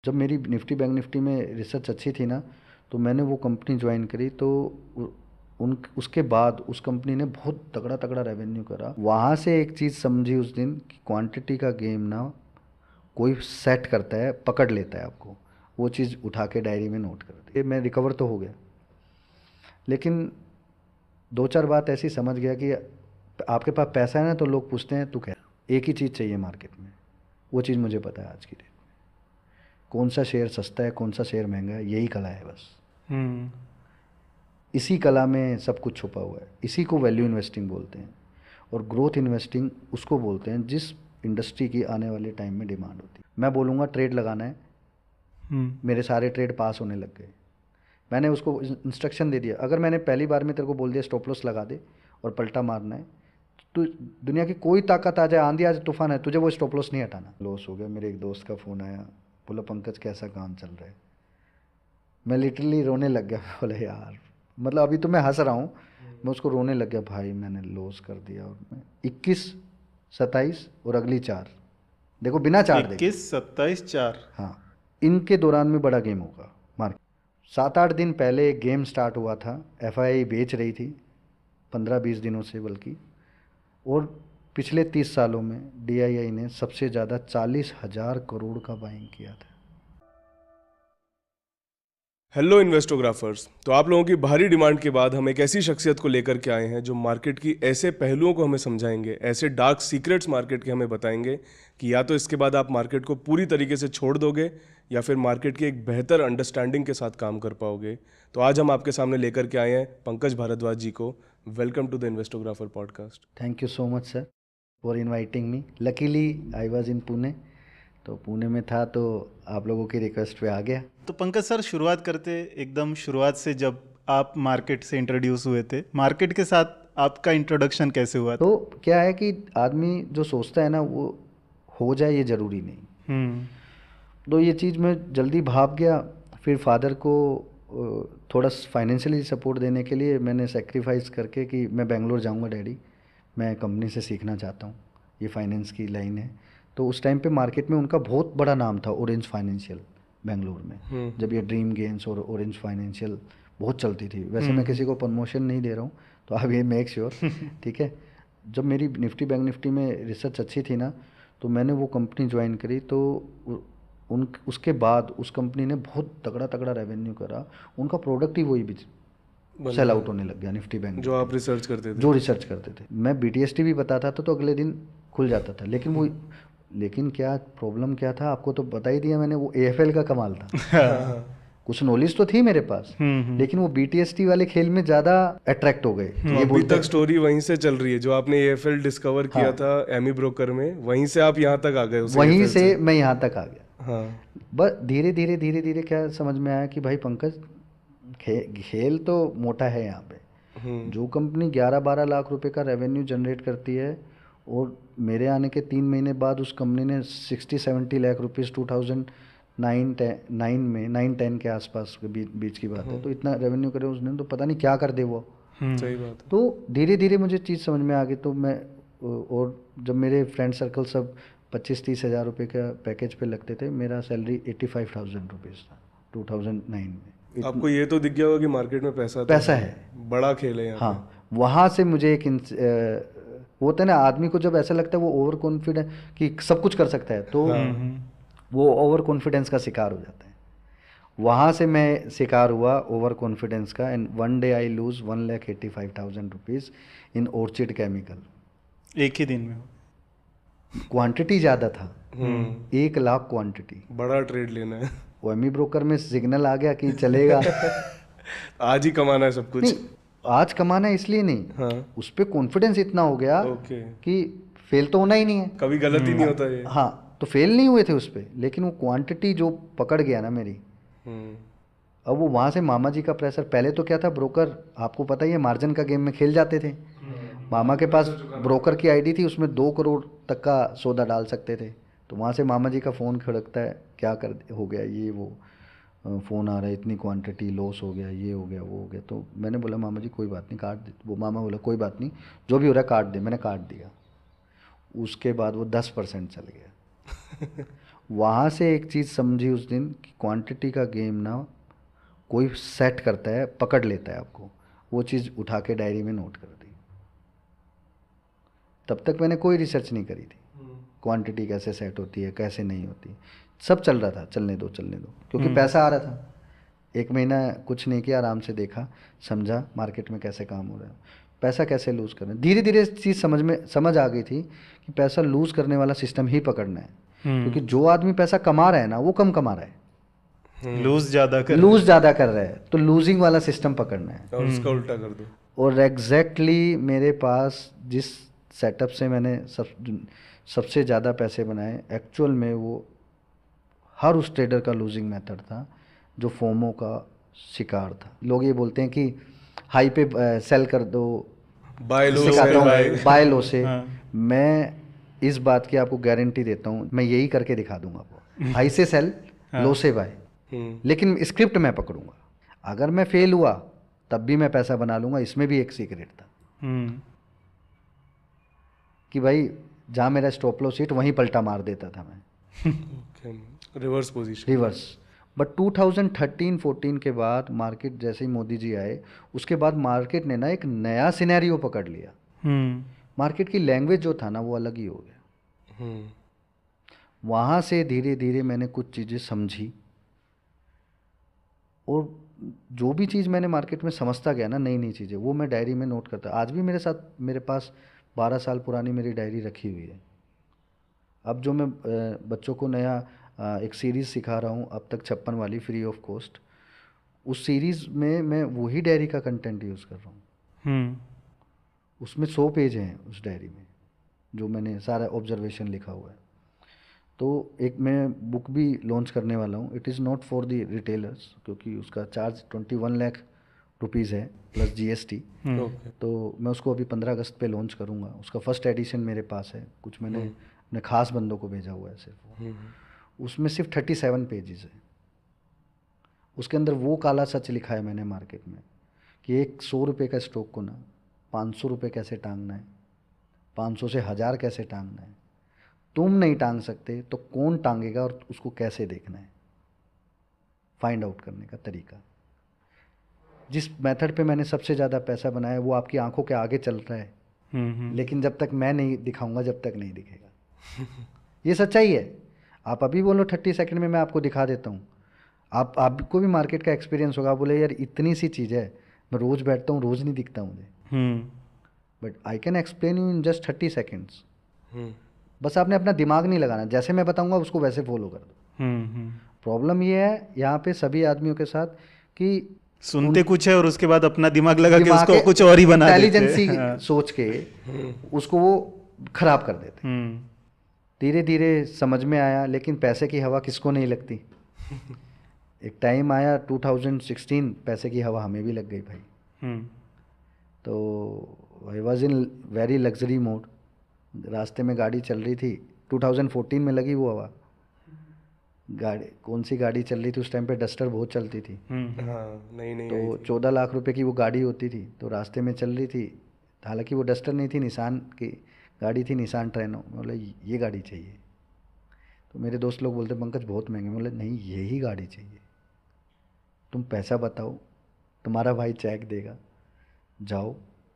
जब मेरी Nifty bank Nifty में रिसर्च अच्छी थी ना, तो मैंने वो कंपनी ज्वाइन करी। तो उ- उन उसके बाद उस कंपनी ने बहुत तगड़ा तगड़ा रेवेन्यू करा। वहाँ से एक चीज़ समझी उस दिन कि क्वांटिटी का गेम ना कोई सेट करता है, पकड़ लेता है आपको। वो चीज़ उठा के डायरी में नोट कर दी। मैं रिकवर तो हो गया, लेकिन दो चार बात ऐसी समझ गया कि आपके पास पैसा है ना, तो लोग पूछते हैं तू क्या, एक ही चीज़ चाहिए मार्केट में। वो चीज़ मुझे पता है आज की डेट में, कौन सा शेयर सस्ता है कौन सा शेयर महंगा है, यही कला है बस। हम्म। इसी कला में सब कुछ छुपा हुआ है। इसी को वैल्यू इन्वेस्टिंग बोलते हैं। और ग्रोथ इन्वेस्टिंग उसको बोलते हैं जिस इंडस्ट्री की आने वाले टाइम में डिमांड होती है। मैं बोलूँगा ट्रेड लगाना है, हम्म। मेरे सारे ट्रेड पास होने लग गए। मैंने उसको इंस्ट्रक्शन दे दिया, अगर मैंने पहली बार में तेरे को बोल दिया स्टॉप लॉस लगा दे और पलटा मारना है, तो दुनिया की कोई ताकत आ जाए, आंधी आ जाए, तूफान है, तुझे वो स्टॉप लॉस नहीं हटाना। लॉस हो गया। मेरे एक दोस्त का फ़ोन आया, बोला पंकज कैसा काम चल रहा है। मैं लिटरली रोने लग गया। बोले यार, मतलब अभी तो मैं हंस रहा हूँ, मैं उसको रोने लग गया। भाई मैंने लॉस कर दिया, और मैं 21, 27 और अगली चार, देखो बिना चार्ट देखे। 21, 27, 4। हाँ, इनके दौरान में बड़ा गेम होगा मार्केट। 7-8 दिन पहले एक गेम स्टार्ट हुआ था, एफआईआई बेच रही थी 15-20 दिनों से बल्कि। और पिछले 30 सालों में डीआईआई ने सबसे ज़्यादा 40,000 करोड़ का बाइंग किया था। हेलो इन्वेस्टोग्राफर्स। तो आप लोगों की भारी डिमांड के बाद हम एक ऐसी शख्सियत को लेकर के आए हैं जो मार्केट की ऐसे पहलुओं को हमें समझाएंगे, ऐसे डार्क सीक्रेट्स मार्केट के हमें बताएंगे कि या तो इसके बाद आप मार्केट को पूरी तरीके से छोड़ दोगे या फिर मार्केट की एक बेहतर अंडरस्टैंडिंग के साथ काम कर पाओगे। तो आज हम आपके सामने लेकर के आए हैं पंकज भारद्वाज जी को। Welcome to the investographer podcast. Thank you so much sir for inviting me. Luckily I was in Pune, तो पुणे में था तो आप लोगों की रिक्वेस्ट पे आ गया। तो पंकज सर, शुरुआत करते एकदम शुरुआत से। जब आप मार्केट से इंट्रोड्यूस हुए थे, मार्केट के साथ आपका इंट्रोडक्शन कैसे हुआ तो था? क्या है कि आदमी जो सोचता है ना वो हो जाए, ये ज़रूरी नहीं। हम्म। तो ये चीज़ मैं जल्दी भाग गया। फिर फादर को थोड़ा फाइनेंशियली सपोर्ट देने के लिए मैंने सेक्रीफाइस करके कि मैं बेंगलोर जाऊंगा डैडी, मैं कंपनी से सीखना चाहता हूँ, ये फाइनेंस की लाइन है। तो उस टाइम पे मार्केट में उनका बहुत बड़ा नाम था, ऑरेंज फाइनेंशियल, बेंगलोर में। जब ये ड्रीम गेम्स और ऑरेंज फाइनेंशियल बहुत चलती थी। वैसे मैं किसी को प्रमोशन नहीं दे रहा हूँ, तो आप ये मेक श्योर, ठीक है। जब मेरी निफ्टी बैंक निफ्टी में रिसर्च अच्छी थी ना, तो मैंने वो कंपनी ज्वाइन करी। तो उन उसके बाद उस कंपनी ने बहुत तगड़ा तगड़ा रेवेन्यू करा। उनका प्रोडक्ट ही वही भी बन सेल गया आउट होने लग गया, निफ्टी बैंक जो निफ्टी। आप रिसर्च करते थे। जो रिसर्च करते थे, मैं बीटीएसटी भी बताता था तो अगले दिन खुल जाता था। लेकिन क्या प्रॉब्लम क्या था, आपको तो बता ही दिया मैंने, वो एएफएल का कमाल था। हाँ हाँ। कुछ नॉलेज तो थी मेरे पास, हम्म। लेकिन वो बीटीएसटी वाले खेल में ज़्यादा अट्रैक्ट हो गए। तो ये अभी बोलते तक स्टोरी वहीं से चल रही है, जो आपने एएफएल डिस्कवर किया हाँ, था एमी ब्रोकर में, वहीं से आप यहाँ तक आ गए उस वहीं एएफएल से से। मैं यहाँ तक आ गया। हाँ। बस धीरे धीरे क्या समझ में आया कि भाई पंकज, खेल तो मोटा है यहाँ पे। हम्म। जो कंपनी 11-12 लाख रुपए का रेवेन्यू जनरेट करती है, और मेरे आने के 3 महीने बाद उस कंपनी ने 60-70 लाख रुपीज़ 2009-9 में 9-10 के आसपास के बीच की बात है, तो इतना रेवेन्यू करे उसने, तो पता नहीं क्या कर दे वो। सही बात है। तो धीरे धीरे मुझे चीज़ समझ में आ गई। तो मैं और जब मेरे फ्रेंड सर्कल सब 25-30 हज़ार रुपये का पैकेज पे लगते थे, मेरा सैलरी 85,000 रुपीज़ था 2009 में। आपको ये तो दिख गया होगा कि मार्केट में पैसा तो पैसा है, है। बड़ा खेल है यहाँ पे। हाँ, वहाँ से मुझे एक वो होता है ना, आदमी को जब ऐसा लगता है वो ओवर कॉन्फिडेंस कि सब कुछ कर सकता है, तो हाँ। वो ओवर कॉन्फिडेंस का शिकार हो जाता है। वहाँ से मैं शिकार हुआ ओवर कॉन्फिडेंस का, and one day I lose 1,85,000 rupees in orchid chemical. एक ही दिन में हो? क्वांटिटी ज़्यादा था, हम्म। 1 लाख क्वांटिटी। बड़ा ट्रेड लेना है। ओएमई ब्रोकर में सिग्नल आ गया कि चलेगा। आज ही कमाना है सब कुछ। नहीं, आज कमाना है इसलिए नहीं, हाँ। उस पर कॉन्फिडेंस इतना हो गया ओके। कि फेल तो होना ही नहीं है। कभी गलत ही नहीं होता ये। हाँ, तो फेल नहीं हुए थे उस पर, लेकिन वो क्वांटिटी जो पकड़ गया ना मेरी। हम्म। अब वो वहाँ से मामा जी का प्रेशर, पहले तो क्या था, ब्रोकर आपको पता ही है मार्जिन का गेम में खेल जाते थे। मामा के पास ब्रोकर की आईडी थी, उसमें 2 करोड़ तक का सौदा डाल सकते थे। तो वहाँ से मामा जी का फ़ोन खड़कता है, क्या कर हो गया ये वो, फ़ोन आ रहा है, इतनी क्वांटिटी लॉस हो गया, ये हो गया वो हो गया। तो मैंने बोला मामा जी कोई बात नहीं, काट दे। वो मामा बोला कोई बात नहीं, जो भी हो रहा है काट दे। मैंने काट दिया। उसके बाद वो 10% चल गया। वहाँ से एक चीज़ समझी उस दिन कि क्वांटिटी का गेम ना कोई सेट करता है, पकड़ लेता है आपको। वो चीज़ उठा के डायरी में नोट कर दी। तब तक मैंने कोई रिसर्च नहीं करी थी क्वांटिटी कैसे सेट होती है, कैसे नहीं होती। सब चल रहा था, चलने दो चलने दो, क्योंकि पैसा आ रहा था। एक महीना कुछ नहीं किया, आराम से देखा, समझा मार्केट में कैसे काम हो रहा है, पैसा कैसे लूज़ करना है। धीरे धीरे चीज़ समझ आ गई थी कि पैसा लूज़ करने वाला सिस्टम ही पकड़ना है। क्योंकि जो आदमी पैसा कमा रहा है ना, वो कम कमा रहा है, लूज़ ज़्यादा कर रहा है, तो लूजिंग वाला सिस्टम पकड़ना है और उसका उल्टा कर दो। और एग्जैक्टली मेरे पास जिस सेटअप से मैंने सबसे ज़्यादा पैसे बनाए, एक्चुअल में वो हर उस ट्रेडर का लूजिंग मेथड था जो फोमो का शिकार था। लोग ये बोलते हैं कि हाई पे सेल कर दो, बाय लो सिखाता हूँ से बाय लो से। मैं इस बात की आपको गारंटी देता हूँ, मैं यही करके दिखा दूंगा आपको। हाई से सेल, लो से बाय, लेकिन स्क्रिप्ट मैं पकड़ूंगा। अगर मैं फेल हुआ तब भी मैं पैसा बना लूंगा। इसमें भी एक सीक्रेट था कि भाई जहाँ मेरा स्टॉप लॉस हिट वहीं पलटा मार देता था मैं। Reverse position. रिवर्स। बट 2013-14 के बाद मार्केट जैसे ही मोदी जी आए, उसके बाद मार्केट ने ना एक नया सिनेरियो पकड़ लिया। मार्केट की लैंग्वेज जो था ना वो अलग ही हो गया। वहाँ से धीरे धीरे मैंने कुछ चीज़ें समझी और जो भी चीज़ मैंने मार्केट में समझता गया ना, नई नई चीज़ें, वो मैं डायरी में नोट करता। आज भी मेरे पास 12 साल पुरानी मेरी डायरी रखी हुई है। अब जो मैं बच्चों को नया एक सीरीज़ सिखा रहा हूँ अब तक 56 वाली, फ्री ऑफ कॉस्ट, उस सीरीज़ में मैं वही डायरी का कंटेंट यूज़ कर रहा हूँ। उसमें 100 पेज हैं उस डायरी में, जो मैंने सारा ऑब्जर्वेशन लिखा हुआ है। तो एक मैं बुक भी लॉन्च करने वाला हूँ। It is not for the retailers, क्योंकि उसका चार्ज 21 लाख रुपीज़ है प्लस GST। तो मैं उसको अभी 15 अगस्त पे लॉन्च करूँगा। उसका फर्स्ट एडिशन मेरे पास है, कुछ मैंने अपने ख़ास बंदों को भेजा हुआ है सिर्फ। उसमें सिर्फ 37 पेजेस है। उसके अंदर वो काला सच लिखा है मैंने मार्केट में कि एक 100 रुपये का स्टॉक को ना 500 रुपये कैसे टांगना है, 500 से 1000 कैसे टांगना है। तुम नहीं टांग सकते तो कौन टांगेगा और उसको कैसे देखना है, फाइंड आउट करने का तरीका। जिस मेथड पे मैंने सबसे ज़्यादा पैसा बनाया वो आपकी आंखों के आगे चल रहा है, लेकिन जब तक मैं नहीं दिखाऊंगा जब तक नहीं दिखेगा। ये सच्चाई है। आप अभी बोलो 30 सेकंड में मैं आपको दिखा देता हूँ। आपको भी मार्केट का एक्सपीरियंस होगा, बोले यार इतनी सी चीज़ है, मैं रोज़ बैठता हूँ, रोज़ नहीं दिखता मुझे, but I can explain you in just 30 seconds. बस आपने अपना दिमाग नहीं लगाना, जैसे मैं बताऊंगा उसको वैसे फॉलो कर दो। प्रॉब्लम ये है यहाँ पे सभी आदमियों के साथ कि सुनते कुछ है और उसके बाद अपना दिमाग लगा के उसको कुछ और ही बना देते हैं। इंटेलिजेंसी सोच के उसको वो खराब कर देते। धीरे धीरे समझ में आया, लेकिन पैसे की हवा किसको नहीं लगती। एक टाइम आया 2016, पैसे की हवा हमें भी लग गई भाई। तो आई was in very luxury mode. रास्ते में गाड़ी चल रही थी, 2014 में लगी वो हवा। गाड़ी कौन सी गाड़ी चल रही थी उस टाइम पे, डस्टर बहुत चलती थी। नहीं तो 14 लाख रुपए की वो गाड़ी होती थी, तो रास्ते में चल रही थी। हालांकि वो डस्टर नहीं थी, निसान की गाड़ी थी, निसान ट्रेनो। बोले ये गाड़ी चाहिए। तो मेरे दोस्त लोग बोलते पंकज बहुत महंगे। बोले नहीं, यही गाड़ी चाहिए, तुम पैसा बताओ, तुम्हारा भाई चेक देगा, जाओ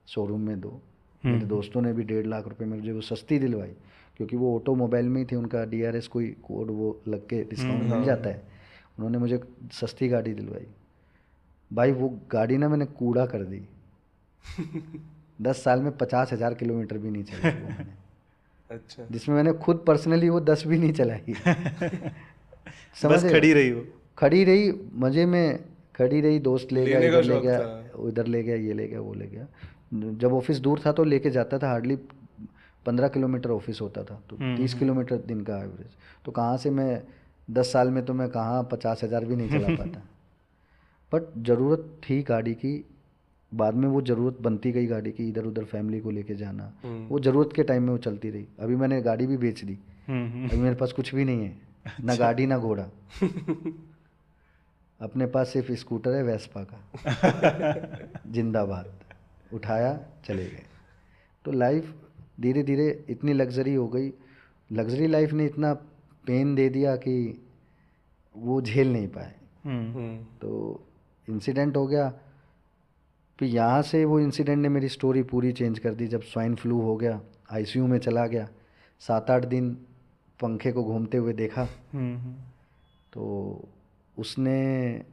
शोरूम में दो। मेरे दोस्तों ने भी 1.5 लाख रुपए में मुझे वो सस्ती दिलवाई, क्योंकि वो ऑटोमोबाइल में ही थी, उनका DRS कोई कोड वो लग के डिस्काउंट मिल जाता है। उन्होंने मुझे सस्ती गाड़ी दिलवाई। भाई वो गाड़ी ना मैंने कूड़ा कर दी। 10 साल में 50,000 किलोमीटर भी नहीं चलाई वो मैंने। अच्छा। जिसमें मैंने खुद पर्सनली वो 10 भी नहीं चलाई। बस खड़ी रही वो, खड़ी रही, मज़े में खड़ी रही। दोस्त ले गया, इधर ले गया, था। उधर ले गया, ये ले गया, वो ले गया। जब ऑफिस दूर था तो लेके जाता था। हार्डली 15 किलोमीटर ऑफिस होता था, तो 30 किलोमीटर दिन का एवरेज। तो कहाँ से मैं 10 साल में तो मैं कहाँ 50,000 भी नहीं चला पाता। बट ज़रूरत थी गाड़ी की, बाद में वो ज़रूरत बनती गई गाड़ी की, इधर उधर फैमिली को लेके जाना। वो ज़रूरत के टाइम में वो चलती रही। अभी मैंने गाड़ी भी बेच दी। अभी मेरे पास कुछ भी नहीं है, ना गाड़ी ना घोड़ा। अपने पास सिर्फ स्कूटर है वेस्पा का। जिंदाबाद। उठाया चले गए। तो लाइफ धीरे धीरे इतनी लग्जरी हो गई। लग्जरी लाइफ ने इतना पेन दे दिया कि वो झेल नहीं पाए। हम्म। तो इंसिडेंट हो गया। फिर यहाँ से वो इंसिडेंट ने मेरी स्टोरी पूरी चेंज कर दी। जब स्वाइन फ्लू हो गया, आईसीयू में चला गया, 7-8 दिन पंखे को घूमते हुए देखा। तो उसने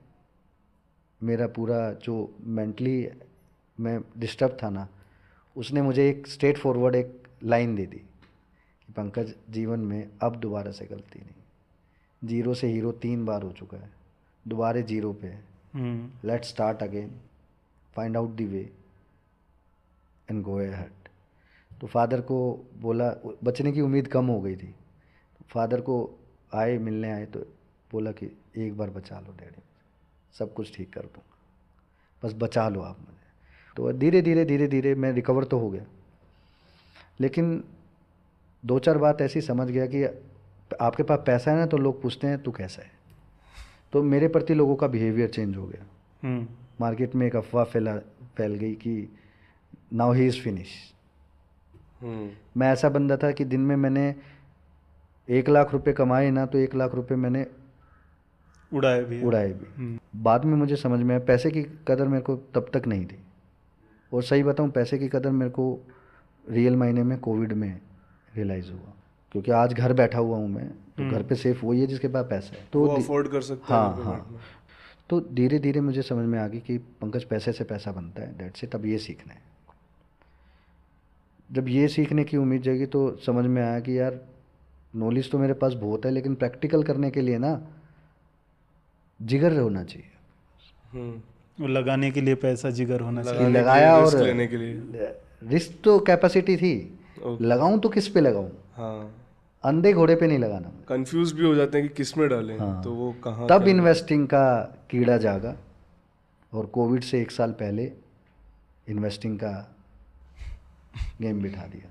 मेरा पूरा जो मेंटली मैं डिस्टर्ब था ना, उसने मुझे एक स्ट्रेट फॉरवर्ड एक लाइन दे दी कि पंकज, जीवन में अब दोबारा से गलती नहीं। जीरो से हीरो 3 बार हो चुका है, दोबारा जीरो पे है। Let's start again, find out the way and go ahead. तो फादर को बोला, बचने की उम्मीद कम हो गई थी। फादर को मिलने आए तो बोला कि एक बार बचा लो डैडी, सब कुछ ठीक कर दूँगा, बस बचा लो आप मुझे। तो धीरे धीरे मैं रिकवर तो हो गया, लेकिन 2-4 बात ऐसी समझ गया कि आपके पास पैसा है ना, तो लोग पूछते हैं तू कैसा है। तो मेरे प्रति लोगों का बिहेवियर चेंज हो गया। मार्केट में एक अफवाह फैल गई कि नाउ ही इज़ फिनिश। मैं ऐसा बंदा था कि दिन में मैंने 1 लाख रुपए कमाए ना, तो 1 लाख रुपए मैंने उड़ाए भी। बाद में मुझे समझ में आया पैसे की कदर मेरे को तब तक नहीं थी। और सही बताऊं, पैसे की कदर मेरे को रियल मायने में कोविड में रियलाइज़ हुआ, क्योंकि आज घर बैठा हुआ हूँ मैं, तो घर पे सेफ वही है जिसके पास पैसा है। तो वो अफोर्ड कर सकता है। हाँ। तो धीरे धीरे मुझे समझ में आ गई कि पंकज, पैसे से पैसा बनता है, दैट्स इट। अब ये सीखना है। जब ये सीखने की उम्मीद जगी तो समझ में आया कि यार नॉलेज तो मेरे पास बहुत है, लेकिन प्रैक्टिकल करने के लिए ना जिगर होना चाहिए। वो लगाने के लिए पैसा, जिगर होना चाहिए। लगाया और रिस्क लेने के लिए। रिस्क तो कैपेसिटी थी, लगाऊं तो किस पे लगाऊं। हाँ, अंधे घोड़े पे नहीं लगाना। कंफ्यूज भी हो जाते हैं कि किस में डालें। हाँ। तो वो कहाँ तब इन्वेस्टिंग का कीड़ा जागा, और कोविड से 1 साल पहले इन्वेस्टिंग का गेम बिठा दिया।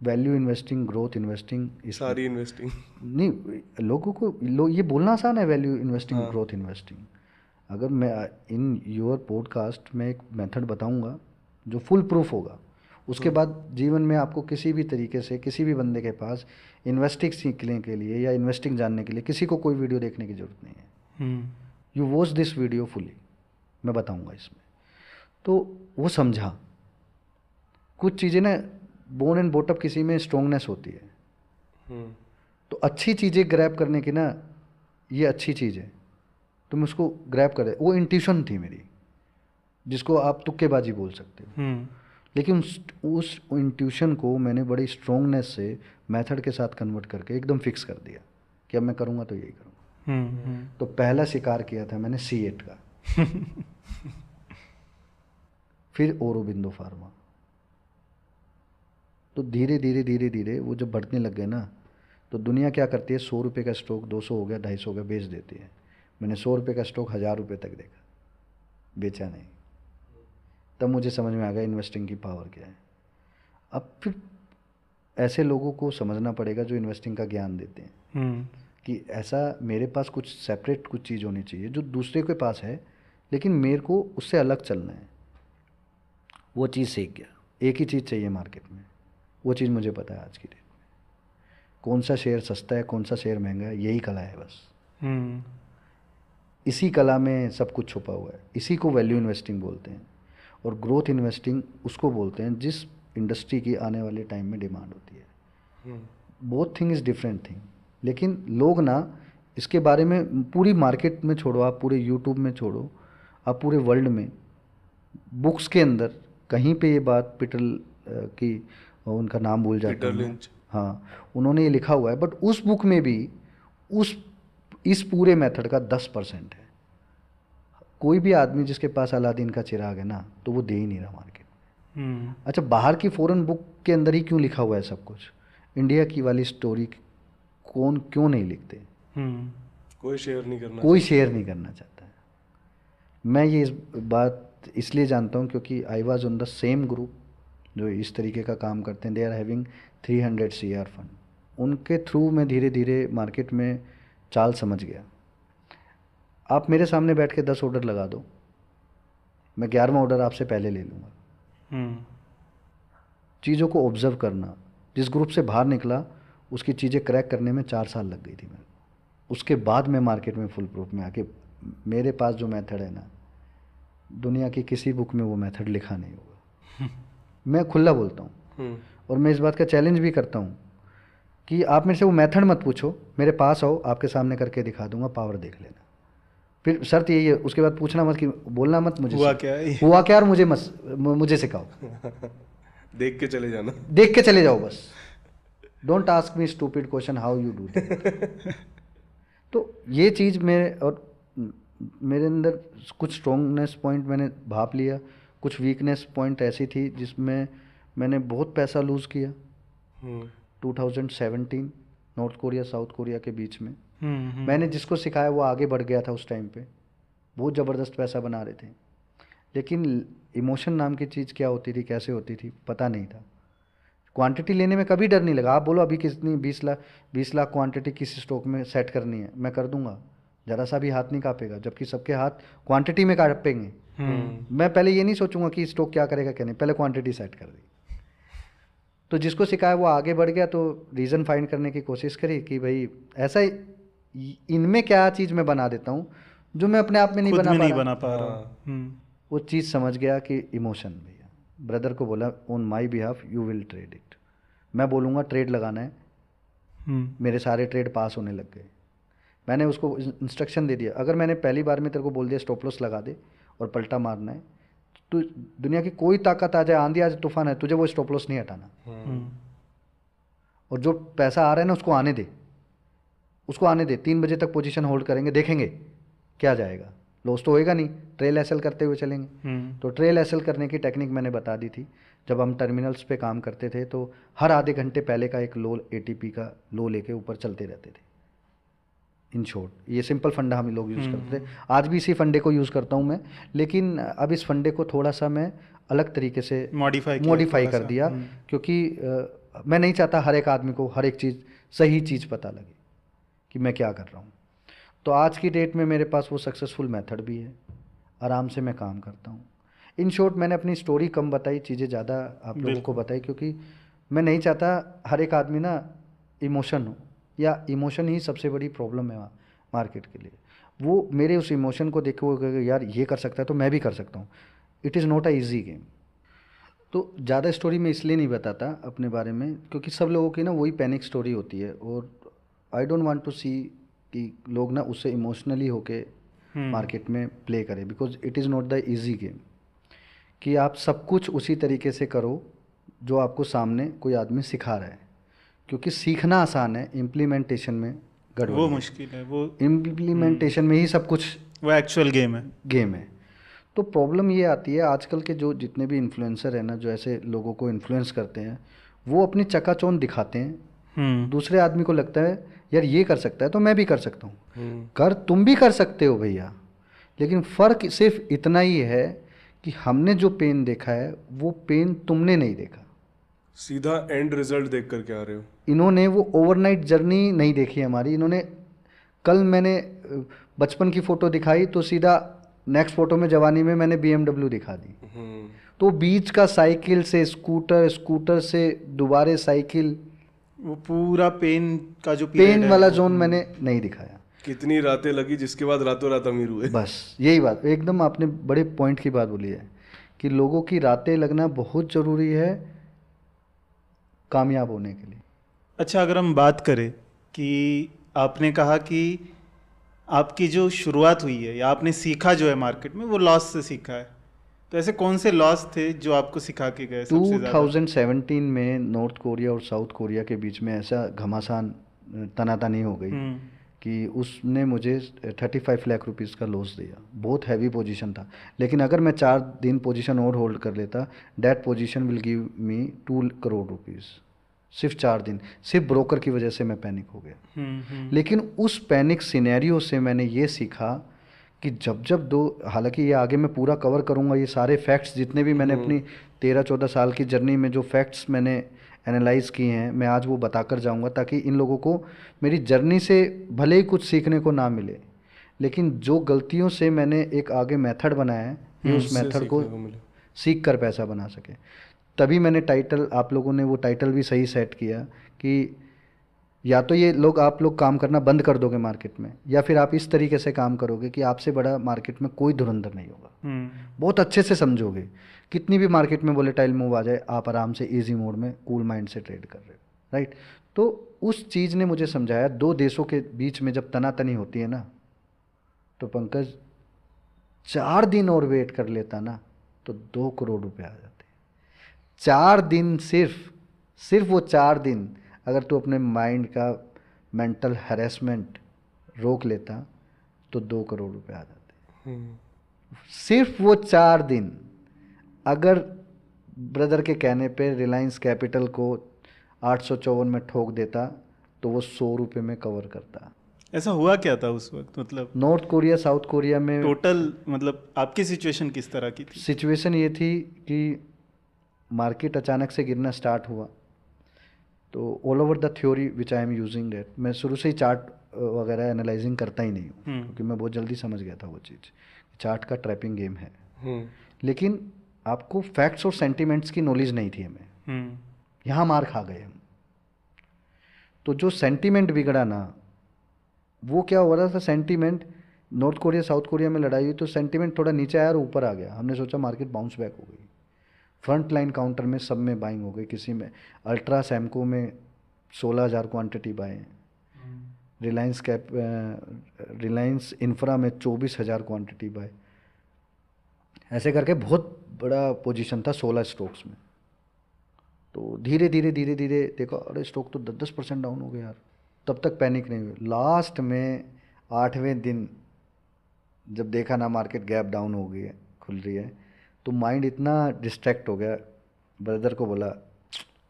वैल्यू इन्वेस्टिंग, ग्रोथ इन्वेस्टिंग, सारी इन्वेस्टिंग नहीं, लोगों को ये बोलना आसान है, वैल्यू इन्वेस्टिंग, ग्रोथ इन्वेस्टिंग। अगर मैं इन योर पॉडकास्ट में एक मेथड बताऊंगा जो फुल प्रूफ होगा, उसके बाद जीवन में आपको किसी भी तरीके से किसी भी बंदे के पास इन्वेस्टिंग सीखने के लिए या इन्वेस्टिंग जानने के लिए किसी को कोई वीडियो देखने की जरूरत नहीं है। You watch this video fully, मैं बताऊंगा इसमें। तो वो समझा कुछ चीज़ें ना, बोन एंड बॉटअप किसी में स्ट्रोंगनेस होती है। तो अच्छी चीज़ें ग्रैब करने की ना, ये अच्छी चीज़ है, तुम उसको ग्रैब करे। वो इंट्यूशन थी मेरी, जिसको आप तुक्केबाजी बोल सकते हो। लेकिन उस इंट्यूशन को मैंने बड़ी स्ट्रोंगनेस से मेथड के साथ कन्वर्ट करके एकदम फिक्स कर दिया कि अब मैं करूँगा तो यही करूँगा। तो पहला शिकार किया था मैंने C8 का। फिर औरोबिंदो फार्मा। तो धीरे धीरे वो जब बढ़ने लग गए ना, तो दुनिया क्या करती है, 100 रुपये का स्टॉक 200 हो गया, 250 हो गया, बेच देती है। मैंने 100 रुपये का स्टॉक 1000 रुपये तक देखा, बेचा नहीं। तब मुझे समझ में आ गया इन्वेस्टिंग की पावर क्या है। अब फिर ऐसे लोगों को समझना पड़ेगा जो इन्वेस्टिंग का ज्ञान देते हैं कि ऐसा मेरे पास कुछ सेपरेट कुछ चीज़ होनी चाहिए जो दूसरे के पास है, लेकिन मेरे को उससे अलग चलना है। वो चीज़ सीख गया। एक ही चीज़ चाहिए मार्केट में, वो चीज़ मुझे पता है आज की डेट में। कौन सा शेयर सस्ता है, कौन सा शेयर महंगा है, यही कला है बस। इसी कला में सब कुछ छुपा हुआ है। इसी को वैल्यू इन्वेस्टिंग बोलते हैं। और ग्रोथ इन्वेस्टिंग उसको बोलते हैं जिस इंडस्ट्री की आने वाले टाइम में डिमांड होती है। Both thing is different thing. लेकिन लोग ना इसके बारे में, पूरी मार्केट में छोड़ो, आप पूरे यूट्यूब में छोड़ो, आप पूरे वर्ल्ड में बुक्स के अंदर कहीं पे ये बात पीटर की, उनका नाम भूल जाता हूँ, हाँ, उन्होंने ये लिखा हुआ है, बट उस बुक में भी इस पूरे मेथड का 10% है। कोई भी आदमी जिसके पास अलादीन का चिराग है ना, तो वो दे ही नहीं रहा मार्केट में। अच्छा, बाहर की फॉरेन बुक के अंदर ही क्यों लिखा हुआ है सब कुछ? इंडिया की वाली स्टोरी क्यों नहीं लिखते? कोई शेयर नहीं करना चाहता है। मैं ये इस बात इसलिए जानता हूँ क्योंकि I was on the same group जो इस तरीके का काम करते हैं। They are having 300 CR fund. उनके थ्रू मैं धीरे धीरे मार्केट में चाल समझ गया। आप मेरे सामने बैठ के 10 ऑर्डर लगा दो, मैं 11वां ऑर्डर आपसे पहले ले लूँगा। चीज़ों को ऑब्जर्व करना। जिस ग्रुप से बाहर निकला उसकी चीज़ें क्रैक करने में 4 साल लग गई थी मेरे को। उसके बाद मैं मार्केट में फुल प्रूफ में आके, मेरे पास जो मेथड है ना, दुनिया की किसी बुक में वो मेथड लिखा नहीं होगा। मैं खुला बोलता हूँ और मैं इस बात का चैलेंज भी करता हूँ कि आप मेरे से वो मेथड मत पूछो, मेरे पास आओ, आपके सामने करके दिखा दूंगा, पावर देख लेना। फिर शर्त यही है, उसके बाद पूछना मत, कि बोलना मत मुझे हुआ क्या है? हुआ क्या, और मुझे सिखाओ। देख के चले जाना, देख के चले जाओ बस। Don't ask me stupid question how you do that. तो ये चीज़ मेरे अंदर कुछ स्ट्रॉन्गनेस पॉइंट मैंने भाप लिया, कुछ वीकनेस पॉइंट ऐसी थी जिसमें मैंने बहुत पैसा लूज़ किया। 2017 नॉर्थ कोरिया साउथ कोरिया के बीच में मैंने जिसको सिखाया वो आगे बढ़ गया था। उस टाइम पे बहुत ज़बरदस्त पैसा बना रहे थे, लेकिन इमोशन नाम की चीज़ क्या होती थी, कैसे होती थी, पता नहीं था। क्वांटिटी लेने में कभी डर नहीं लगा। आप बोलो अभी कितनी 20 लाख क्वांटिटी किस स्टॉक में सेट करनी है, मैं कर दूंगा, ज़रा सा भी हाथ नहीं कांपेगा, जबकि सबके हाथ क्वांटिटी में कांपेंगे। मैं पहले ये नहीं सोचूंगा कि स्टॉक क्या करेगा क्या नहीं, पहले क्वांटिटी सेट कर दी। तो जिसको सिखाया वो आगे बढ़ गया, तो रीज़न फाइंड करने की कोशिश करी कि भाई ऐसा इनमें क्या चीज़ मैं बना देता हूँ जो मैं अपने आप में नहीं बना पा रहा। वो चीज़ समझ गया कि इमोशन, भैया ब्रदर को बोला on my behalf you will trade it, मैं बोलूँगा ट्रेड लगाना है। मेरे सारे ट्रेड पास होने लग गए। मैंने उसको इंस्ट्रक्शन दे दिया, अगर मैंने पहली बार में तेरे को बोल दिया स्टॉप लॉस लगा दे और पलटा मारना है, तो दुनिया की कोई ताकत आ जाए, आंधी आ जाए, तूफान है, तुझे वो स्टॉप लॉस नहीं हटाना। और जो पैसा आ रहा है ना उसको आने दे, उसको आने दे। 3 बजे तक पोजीशन होल्ड करेंगे, देखेंगे क्या जाएगा, लॉस तो होएगा नहीं, ट्रेल एसएल करते हुए चलेंगे। तो ट्रेल एसएल करने की टेक्निक मैंने बता दी थी। जब हम टर्मिनल्स पे काम करते थे तो हर आधे घंटे पहले का एक लो एटीपी का लो लेके ऊपर चलते रहते थे। इन शॉर्ट ये सिंपल फंडा हम लोग यूज़ करते थे। आज भी इसी फंडे को यूज़ करता हूँ मैं, लेकिन अब इस फंडे को थोड़ा सा मैं अलग तरीके से मॉडिफाई कर दिया, क्योंकि मैं नहीं चाहता हर एक आदमी को हर एक चीज़ सही चीज़ पता लगे कि मैं क्या कर रहा हूँ। तो आज की डेट में मेरे पास वो सक्सेसफुल मेथड भी है, आराम से मैं काम करता हूँ। इन शॉर्ट मैंने अपनी स्टोरी कम बताई, चीज़ें ज़्यादा आप लोगों को बताई, क्योंकि मैं नहीं चाहता हर एक आदमी ना इमोशन हो, या इमोशन ही सबसे बड़ी प्रॉब्लम है मार्केट के लिए। वो मेरे उस इमोशन को देखो यार ये कर सकता है तो मैं भी कर सकता हूँ। It is not a easy game. तो ज़्यादा स्टोरी मैं इसलिए नहीं बताता अपने बारे में, क्योंकि सब लोगों की ना वही पैनिक स्टोरी होती है, और आई डोंट वांट टू सी कि लोग ना उससे इमोशनली होके मार्केट में प्ले करें, because it is not the easy game कि आप सब कुछ उसी तरीके से करो जो आपको सामने कोई आदमी सिखा रहा है। क्योंकि सीखना आसान है, इम्प्लीमेंटेशन में गड़बड़, वो मुश्किल है। वो इम्प्लीमेंटेशन में ही सब कुछ, वो एक्चुअल गेम है। तो प्रॉब्लम ये आती है आजकल के जो जितने भी इन्फ्लुएंसर हैं ना, जो ऐसे लोगों को इन्फ्लुएंस करते हैं, वो अपनी चकाचौंध दिखाते हैं। दूसरे आदमी को लगता है यार ये कर सकता है तो मैं भी कर सकता हूँ। तुम भी कर सकते हो भैया, लेकिन फ़र्क सिर्फ इतना ही है कि हमने जो पेन देखा है वो पेन तुमने नहीं देखा। सीधा एंड रिजल्ट देख कर के आ रहे हो। इन्होंने वो ओवरनाइट जर्नी नहीं देखी हमारी। इन्होंने कल मैंने बचपन की फ़ोटो दिखाई तो सीधा नेक्स्ट फ़ोटो में जवानी में मैंने BMW दिखा दी। तो बीच का साइकिल से स्कूटर से दोबारे साइकिल, वो पूरा पेन का जो पेन वाला जोन मैंने नहीं दिखाया। कितनी रातें लगी जिसके बाद रातों रात अमीर हुए। बस यही बात, एकदम आपने बड़े पॉइंट की बात बोली है कि लोगों की रातें लगना बहुत ज़रूरी है कामयाब होने के लिए। अच्छा, अगर हम बात करें कि आपने कहा कि आपकी जो शुरुआत हुई है या आपने सीखा जो है मार्केट में, वो लॉस से सीखा है, तो ऐसे कौन से लॉस थे जो आपको सिखा के गए सबसे ज़्यादा? 2017 में नॉर्थ कोरिया और साउथ कोरिया के बीच में ऐसा घमासान तनातनी हो गई कि उसने मुझे 35 लाख रुपीज़ का लॉस दिया। बहुत हैवी पोजीशन था, लेकिन अगर मैं 4 दिन पोजीशन और होल्ड कर लेता, that position will give me 2 crore rupees. सिर्फ 4 दिन, सिर्फ ब्रोकर की वजह से मैं पैनिक हो गया। लेकिन उस पैनिक सिनेरियो से मैंने ये सीखा कि जब हालांकि ये आगे मैं पूरा कवर करूँगा, ये सारे फैक्ट्स जितने भी मैंने अपनी 13-14 साल की जर्नी में जो फैक्ट्स मैंने एनालाइज किए हैं, मैं आज वो बताकर जाऊँगा, ताकि इन लोगों को मेरी जर्नी से भले ही कुछ सीखने को ना मिले, लेकिन जो गलतियों से मैंने एक आगे मेथड बनाया है, ये उस मेथड को सीख कर पैसा बना सके। तभी मैंने टाइटल, आप लोगों ने वो टाइटल भी सही सेट किया कि या तो ये लोग आप लोग काम करना बंद कर दोगे मार्केट में, या फिर आप इस तरीके से काम करोगे कि आपसे बड़ा मार्केट में कोई धुरंधर नहीं होगा। बहुत अच्छे से समझोगे, कितनी भी मार्केट में वोलेटाइल मूव आ जाए आप आराम से इजी मोड में कूल माइंड से ट्रेड कर रहे हो, राइट। तो उस चीज़ ने मुझे समझाया, दो देशों के बीच में जब तनातनी होती है ना, तो पंकज 4 दिन और वेट कर लेता ना तो 2 करोड़ रुपए आ जाते। 4 दिन, सिर्फ वो 4 दिन अगर तू अपने माइंड का मेंटल हैरेसमेंट रोक लेता तो 2 करोड़ रुपए आ जाते। सिर्फ वो 4 दिन अगर ब्रदर के कहने पे रिलायंस कैपिटल को 854 में ठोक देता तो वो 100 रुपये में कवर करता। ऐसा हुआ क्या था उस वक्त, मतलब नॉर्थ कोरिया साउथ कोरिया में टोटल, मतलब आपकी सिचुएशन किस तरह की थी? सिचुएशन ये थी कि मार्केट अचानक से गिरना स्टार्ट हुआ, तो all over the theory which I am using that, मैं शुरू से ही चार्ट वगैरह एनालाइजिंग करता ही नहीं हूँ, क्योंकि मैं बहुत जल्दी समझ गया था वो चीज़, चार्ट का ट्रैपिंग गेम है। लेकिन आपको फैक्ट्स और सेंटिमेंट्स की नॉलेज नहीं थी हमें, यहाँ मार खा गए हम। तो जो सेंटिमेंट बिगड़ा ना, वो क्या हो रहा था, sentiment north Korea south Korea में लड़ाई हुई तो सेंटिमेंट थोड़ा नीचे आया और ऊपर आ गया। हमने सोचा मार्केट बाउंस बैक हो गई, फ्रंट लाइन काउंटर में सब में बाइंग हो गई, किसी में अल्ट्रा सैमको में 16,000 क्वांटिटी बाय, रिलायंस इंफ्रा में 24,000 क्वांटिटी बाय, ऐसे करके बहुत बड़ा पोजीशन था 16 स्टॉक्स में। तो धीरे धीरे देखो, अरे स्टॉक तो 10% डाउन हो गया यार, तब तक पैनिक नहीं हुई। लास्ट में 8वें दिन जब देखा ना मार्केट गैप डाउन हो गई है, खुल रही है, तो माइंड इतना डिस्ट्रैक्ट हो गया, ब्रदर को बोला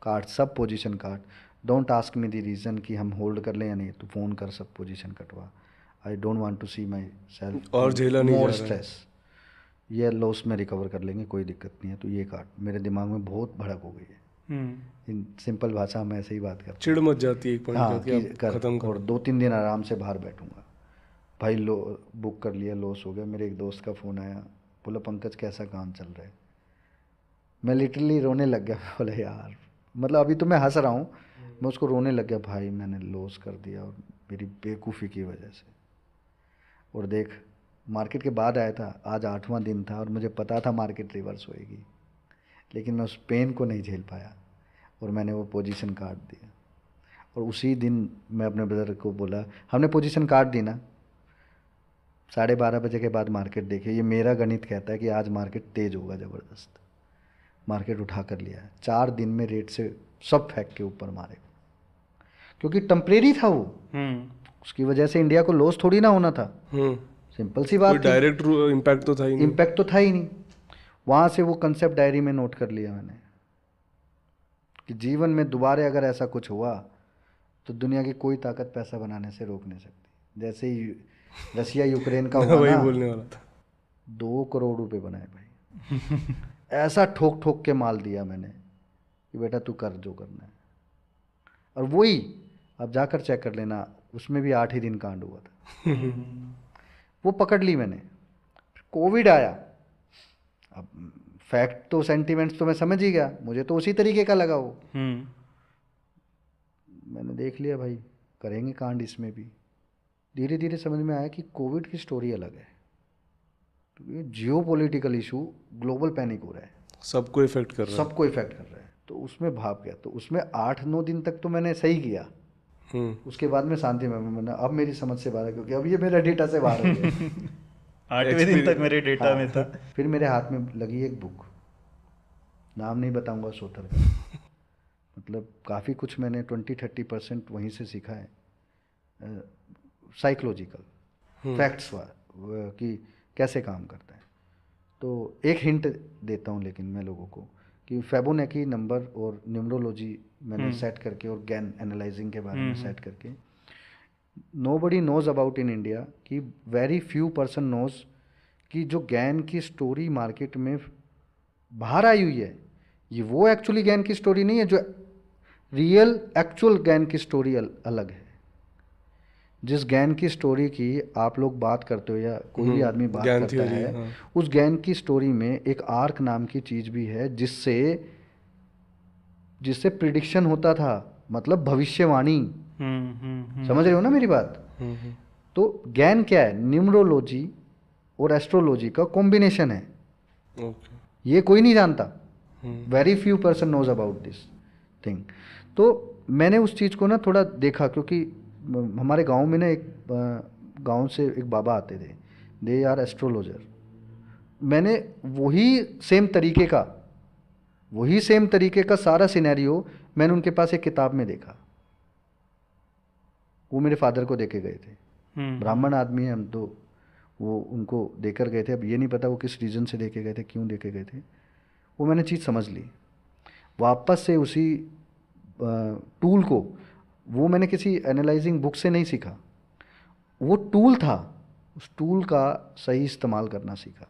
काट सब पोजीशन काट, don't ask me the reason कि हम होल्ड कर लें या नहीं, तो फ़ोन कर सब पोजीशन कटवा, I don't want to see myself और झेला नहीं मोर जा रहा है। स्ट्रेस, ये लॉस में रिकवर कर लेंगे, कोई दिक्कत नहीं है, तो ये काट। मेरे दिमाग में बहुत भड़क हो गई है, इन सिंपल भाषा में ऐसे ही बात करते चिढ़ मच जाती है एक पॉइंट हाँ, पे कि कि आप खत्म और कर। 2-3 दिन आराम से बाहर बैठूंगा। भाई लो बुक कर लिया, लॉस हो गया। मेरे एक दोस्त का फ़ोन आया, बोला पंकज कैसा काम चल रहा है। मैं लिटरली रोने लग गया, बोला यार, मतलब अभी तो मैं हंस रहा हूँ, मैं उसको रोने लग गया, भाई मैंने लॉस कर दिया और मेरी बेवकूफ़ी की वजह से। और देख मार्केट के बाद आया था, आज 8वां दिन था और मुझे पता था मार्केट रिवर्स होएगी, लेकिन मैं उस पेन को नहीं झेल पाया और मैंने वो पोजीशन काट दिया। और उसी दिन मैं अपने ब्रदर को बोला, हमने पोजीशन काट दी ना, 12:30 बजे के बाद मार्केट देखिए, ये मेरा गणित कहता है कि आज मार्केट तेज होगा ज़बरदस्त। मार्केट उठा कर लिया है, 4 दिन में रेट से सब फेंक के ऊपर मारे, क्योंकि टेम्परेरी था वो, उसकी वजह से इंडिया को लॉस थोड़ी ना होना था, सिंपल सी बात। डायरेक्ट इम्पैक्ट तो था ही नहीं। इम्पैक्ट तो था ही नहीं। वहाँ से वो कंसेप्ट डायरी में नोट कर लिया मैंने कि जीवन में दोबारा अगर ऐसा कुछ हुआ तो दुनिया की कोई ताकत पैसा बनाने से रोक नहीं सकती। जैसे ही रसिया यूक्रेन का हुआ वही ना, बोलने वाला था। 2 करोड़ रुपए बनाए भाई। ऐसा ठोक ठोक के माल दिया मैंने कि बेटा तू कर जो करना है। और वही अब जाकर चेक कर लेना, उसमें भी 8 ही दिन कांड हुआ था। वो पकड़ ली मैंने। कोविड आया, अब फैक्ट तो सेंटिमेंट्स तो मैं समझ ही गया, मुझे तो उसी तरीके का लगा वो। मैंने देख लिया भाई करेंगे कांड इसमें भी। धीरे धीरे समझ में आया कि कोविड की स्टोरी अलग है, क्योंकि जियो पॉलिटिकल इशू, ग्लोबल पैनिक हो रहा है, सबको इफेक्ट कर रहा है। सबको इफेक्ट कर रहा है। तो उसमें भाग गया। तो उसमें 8-9 दिन तक तो मैंने सही किया, उसके बाद में शांति में मैंने, अब मेरी समझ से बाहर है, क्योंकि अब ये मेरा डेटा से बाहर हो गया। 8वें दिन तक मेरे डेटा में था। फिर मेरे हाथ में लगी एक बुक, नाम नहीं बताऊंगा उस ऑथर का, मतलब काफ़ी कुछ मैंने 20-30% वहीं से सीखा है, साइकोलॉजिकल फैक्ट्स कि कैसे काम करता है। तो एक हिंट देता हूँ लेकिन मैं लोगों को कि फिबोनाची नंबर और न्यूमरोलॉजी मैंने सेट करके और गैन एनालाइजिंग के बारे में सेट करके, nobody knows about in India, कि वेरी फ्यू पर्सन नोज कि जो गैन की स्टोरी मार्केट में बाहर आई हुई है, ये वो एक्चुअली गैन की स्टोरी नहीं है। जो रियल एक्चुअल गैन की स्टोरी अलग है। जिस गैन की स्टोरी की आप लोग बात करते हो या कोई भी आदमी बात करता है, हाँ। उस गैन की स्टोरी में एक आर्क नाम की चीज़ भी है, जिससे प्रिडिक्शन होता था, मतलब भविष्यवाणी समझ रहे हो ना मेरी बात? तो ज्ञान क्या है? न्यूमरोलॉजी और एस्ट्रोलॉजी का कॉम्बिनेशन है। ओके। ये कोई नहीं जानता, very few person knows about this thing. तो मैंने उस चीज़ को ना थोड़ा देखा, क्योंकि हमारे गांव में ना एक गांव से एक बाबा आते थे, दे आर एस्ट्रोलॉजर। मैंने वही सेम तरीके का सारा सिनेरियो मैंने उनके पास एक किताब में देखा। वो मेरे फादर को देके गए थे, ब्राह्मण आदमी है हम, तो वो उनको देकर गए थे। अब ये नहीं पता वो किस रीज़न से देके गए थे, क्यों देके गए थे। वो मैंने चीज़ समझ ली। वापस से उसी टूल को, वो मैंने किसी एनालाइजिंग बुक से नहीं सीखा, वो टूल था, उस टूल का सही इस्तेमाल करना सीखा।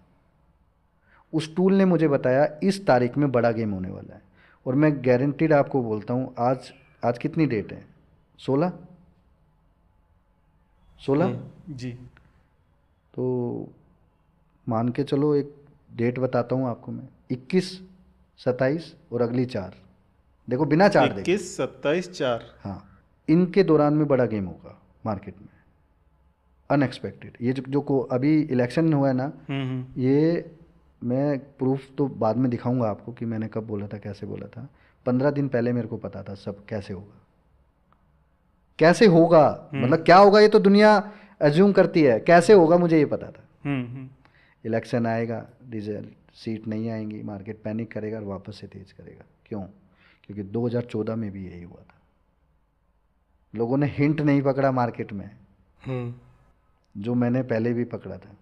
उस टूल ने मुझे बताया इस तारीख में बड़ा गेम होने वाला है। और मैं गारंटीड आपको बोलता हूँ, आज कितनी डेट है? 16 जी। तो मान के चलो, एक डेट बताता हूँ आपको मैं, 21, 27 और अगली 4। देखो बिना 4 देखे 21, 27, 4। हाँ, इनके दौरान में बड़ा गेम होगा मार्केट में, अनएक्सपेक्टेड। ये जो को अभी इलेक्शन हुआ है ना, ये मैं प्रूफ तो बाद में दिखाऊंगा आपको कि मैंने कब बोला था, कैसे बोला था। 15 दिन पहले मेरे को पता था सब कैसे होगा, मतलब क्या होगा ये तो दुनिया एज्यूम करती है, कैसे होगा मुझे ये पता था। इलेक्शन आएगा, रिजल्ट सीट नहीं आएंगी, मार्केट पैनिक करेगा और वापस से तेज करेगा। क्यों? क्योंकि 2014 में भी यही हुआ था। लोगों ने हिंट नहीं पकड़ा मार्केट में, जो मैंने पहले भी पकड़ा था।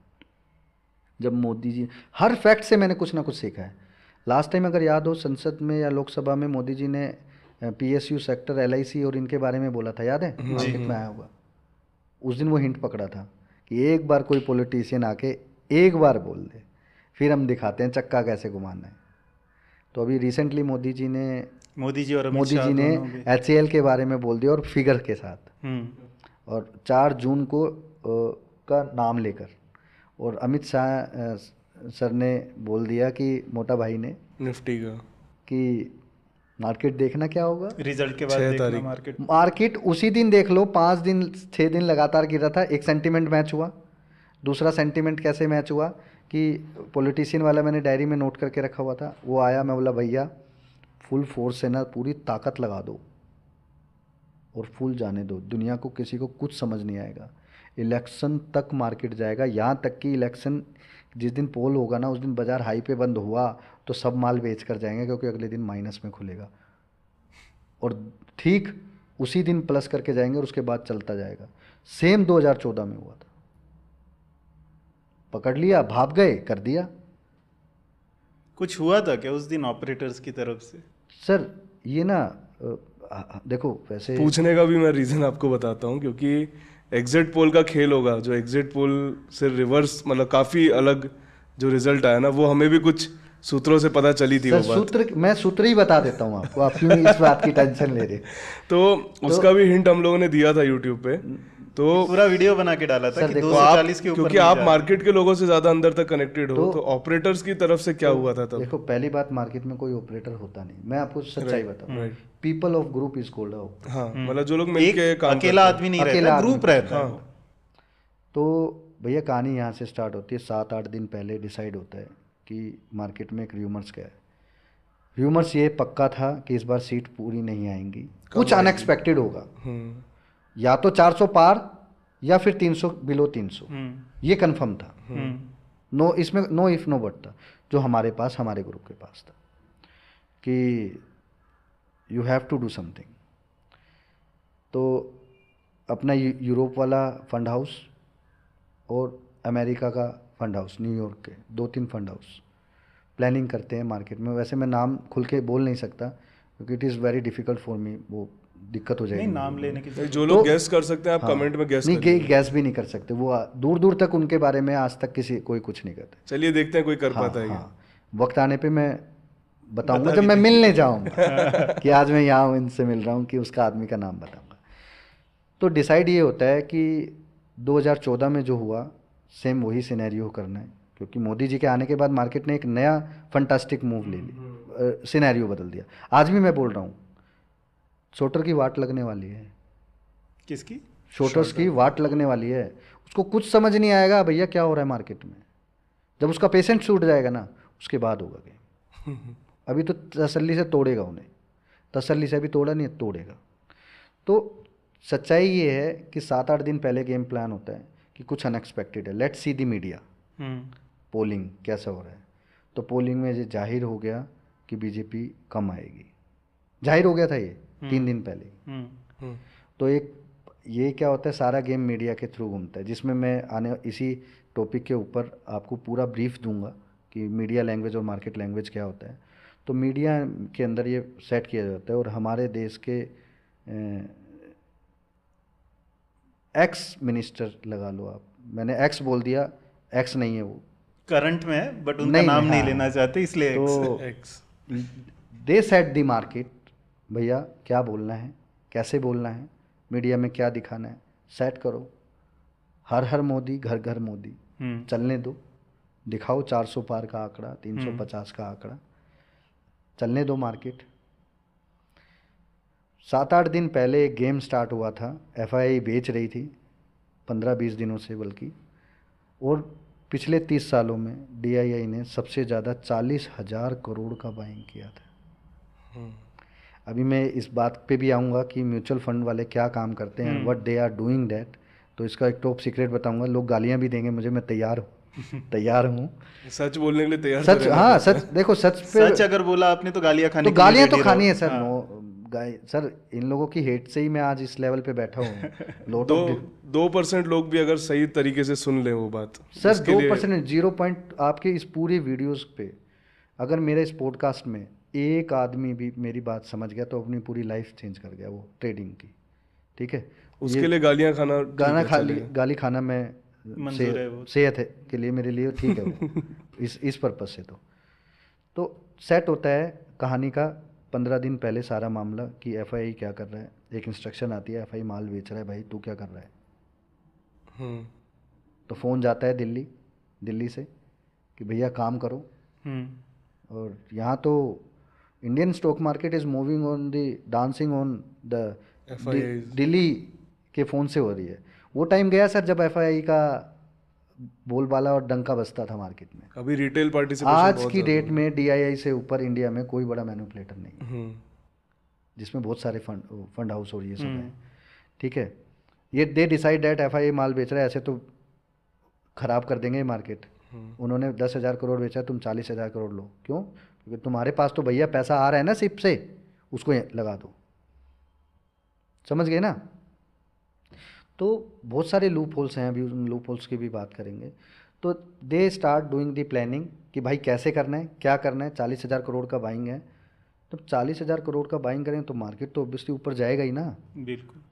जब मोदी जी, हर फैक्ट से मैंने कुछ ना कुछ सीखा है। लास्ट टाइम अगर याद हो, संसद में या लोकसभा में मोदी जी ने PSU सेक्टर, LIC और इनके बारे में बोला था, याद है? मार्केट में आया होगा। उस दिन वो हिंट पकड़ा था कि एक बार कोई पॉलिटिशियन आके एक बार बोल दे, फिर हम दिखाते हैं चक्का कैसे घुमाना है। तो अभी रिसेंटली मोदी जी ने HAL के बारे में बोल दिया, और फिगर के साथ, और 4 जून को का नाम लेकर। और अमित शाह सर ने बोल दिया कि मोटा भाई ने, निफ्टी का, कि मार्केट देखना क्या होगा, रिजल्ट के बाद देखना मार्केट उसी दिन देख लो। 5 दिन 6 दिन लगातार गिरा था। एक सेंटीमेंट मैच हुआ। दूसरा सेंटीमेंट कैसे मैच हुआ कि पॉलिटिशियन वाला मैंने डायरी में नोट करके रखा हुआ था, वो आया, मैं बोला भैया फुल फोर्स से ना पूरी ताकत लगा दो और फुल जाने दो, दुनिया को किसी को कुछ समझ नहीं आएगा। इलेक्शन तक मार्केट जाएगा, यहाँ तक कि इलेक्शन जिस दिन पोल होगा ना, उस दिन बाजार हाई पे बंद हुआ तो सब माल बेच कर जाएंगे, क्योंकि अगले दिन माइनस में खुलेगा, और ठीक उसी दिन प्लस करके जाएंगे और उसके बाद चलता जाएगा। सेम 2014 में हुआ था। पकड़ लिया, भाग गए, कर दिया। कुछ हुआ था क्या उस दिन ऑपरेटर्स की तरफ से? सर ये ना देखो, वैसे पूछने का भी मैं रीज़न आपको बताता हूँ, क्योंकि एग्जिट पोल का खेल होगा, जो एग्जिट पोल से रिवर्स, मतलब काफ़ी अलग जो रिजल्ट आया ना, वो हमें भी कुछ सूत्रों से पता चली थी। सर वो बात मैं सूत्र ही बता देता हूँ आपको, आप क्यों इस बात की टेंशन ले रहे? तो उसका भी हिंट हम लोगों ने दिया था यूट्यूब पे, तो पूरा वीडियो बना के डाला था कि 240 के ऊपर, क्योंकि आप मार्केट के लोगों से ज़्यादा अंदर तक कनेक्टेड हो, तो ऑपरेटर्स की तरफ से क्या हुआ था तब? देखो, पहली बात, मार्केट में कोई ऑपरेटर होता नहीं, मैं आपको सच्चाई बताऊँ। People of group is called out. हाँ, मतलब जो लोग मिलके काम, अकेला आदमी नहीं रहता, ग्रुप रहता है। तो भैया कहानी यहाँ से स्टार्ट होती है। 7-8 दिन पहले डिसाइड होता है कि मार्केट में एक र्यूमर्स क्या है। र्यूमर्स ये पक्का था कि इस बार सीट पूरी नहीं आएंगी, कुछ अनएक्सपेक्टेड होगा, या तो 400 पार या फिर 300 बिलो 300, ये कंफर्म था। नो, इसमें नो इफ नो बट था, जो हमारे पास, हमारे ग्रुप के पास था, कि you have to do something. तो अपना यूरोप वाला फंड हाउस और अमेरिका का फंड हाउस, न्यूयॉर्क के 2-3 फंड हाउस प्लानिंग करते हैं मार्केट में। वैसे मैं नाम खुल के बोल नहीं सकता, क्योंकि it is very difficult for me, वो दिक्कत हो जाएगी। नहीं, नाम लेने की जो लोग गैस कर सकते हैं, आप कमेंट में गैस नहीं, गैस भी नहीं कर सकते, वो दूर दूर तक उनके बारे में आज तक कोई कुछ नहीं करते। चलिए देखते हैं कोई कर पाता है। वक्त आने पे मैं बताऊंगा, जब मैं मिलने जाऊंगा कि आज मैं यहाँ हूँ, इनसे मिल रहा हूँ, कि उसका आदमी का नाम बताऊंगा। तो डिसाइड ये होता है कि 2014 में जो हुआ, सेम वही सिनेरियो करना है, क्योंकि मोदी जी के आने के बाद मार्केट ने एक नया फंटास्टिक मूव ले ली, सिनेरियो बदल दिया। आज भी मैं बोल रहा हूँ, शॉर्टर की वाट लगने वाली है, किसकी? शॉर्टर्स की वाट लगने वाली है। उसको कुछ समझ नहीं आएगा भैया क्या हो रहा है मार्केट में। जब उसका पेशेंट छूट जाएगा ना, उसके बाद होगा गेम। अभी तो तसल्ली से तोड़ेगा उन्हें, तसल्ली से अभी तोड़ा नहीं है, तोड़ेगा। तो सच्चाई ये है कि 7-8 दिन पहले गेम प्लान होता है कि कुछ अनएक्सपेक्टेड है। Let's see the media polling कैसा हो रहा है। तो पोलिंग में ये जाहिर हो गया कि बीजेपी कम आएगी, जाहिर हो गया था ये 3 दिन पहले ही। तो एक ये क्या होता है, सारा गेम मीडिया के थ्रू घूमता है, जिसमें मैं आने इसी टॉपिक के ऊपर आपको पूरा ब्रीफ दूंगा कि मीडिया लैंग्वेज और मार्केट लैंग्वेज क्या होता है। तो मीडिया के अंदर ये सेट किया जाता है, और हमारे देश के एक्स मिनिस्टर लगा लो आप, मैंने एक्स बोल दिया, एक्स नहीं है वो, करंट में है बट उनका नहीं, नाम नहीं हाँ। लेना चाहते इसलिए तो x they set the market, भैया क्या बोलना है, कैसे बोलना है, मीडिया में क्या दिखाना है, सेट करो। हर हर मोदी, घर घर मोदी, चलने दो, दिखाओ 400 पार का आंकड़ा, 350 का आंकड़ा, चलने दो मार्केट। 7-8 दिन पहले एक गेम स्टार्ट हुआ था, एफआईआई बेच रही थी 15-20 दिनों से बल्कि, और पिछले 30 सालों में डीआईआई ने सबसे ज़्यादा 40,000 करोड़ का बाइंग किया था। अभी मैं इस बात पे भी आऊँगा कि म्यूचुअल फंड वाले क्या काम करते हैं, what they are doing that. तो इसका एक टॉप सीक्रेट बताऊंगा, लोग गालियाँ भी देंगे मुझे, मैं तैयार हूँ तैयार हूँ। सच बोलने के लिए तैयार तो सच, रहना हाँ पड़ता है। सच, देखो सच पे सच अगर बोला आपने तो गालियां खाने तो के लिए गालियाँ तो ready खानी है रहो। सर। हाँ। नो सर, इन लोगों की हेट से ही मैं आज इस लेवल पे बैठा हूँ। लॉट दो ऑफ 2% लोग भी अगर सही तरीके से सुन लें वो बात, सर, उसके लिए 2% 0 पॉइंट आपके इस पूरी वीडियोस पे, अगर मेरे इस पॉडकास्ट में एक आदमी भी मेरी बात समझ गया तो अपनी पूरी लाइफ चेंज कर गया वो ट्रेडिंग की। ठीक है, उसके लिए गालियां खाना ठीक गाना है, खाली चलेगा। गाली खाना मैं मंजूर है वो। सेहत है के लिए मेरे लिए ठीक है वो इस पर्पज से। तो सेट होता है कहानी का 15 दिन पहले सारा मामला कि एफआईआई क्या कर रहा है। एक इंस्ट्रक्शन आती है, एफआईआई माल बेच रहा है, भाई तू क्या कर रहा है। तो फ़ोन जाता है दिल्ली से कि भैया काम करो। और यहाँ तो Indian stock market is moving on the dancing on the Delhi के फ़ोन से हो रही है। वो टाइम गया सर जब एफआईआई का बोलबाला और डंका बजता था मार्केट में। अभी रिटेल पार्टिसिपेशन आज बहुत की ज़्यादा डेट में डीआईआई से ऊपर इंडिया में कोई बड़ा मैनिपुलेटर नहीं है, जिसमें बहुत सारे फंड हाउस और ये सब है। ठीक है, ये दे डिसाइड दैट एफआईआई माल बेच रहा है, ऐसे तो खराब कर देंगे मार्केट। उन्होंने 10,000 करोड़ बेचा, तुम 40,000 करोड़ लो, क्यों? क्योंकि तुम्हारे पास तो भैया पैसा आ रहा है ना सिप से, उसको लगा दो। समझ गए ना? तो बहुत सारे लूप होल्स हैं, अभी उन लूप होल्स की भी बात करेंगे। तो they start doing the planning कि भाई कैसे करना है, क्या करना है। 40,000 करोड़ का बाइंग है, तो 40,000 करोड़ का बाइंग करें तो मार्केट तो ऑब्वियसली ऊपर जाएगा ही ना। बिल्कुल।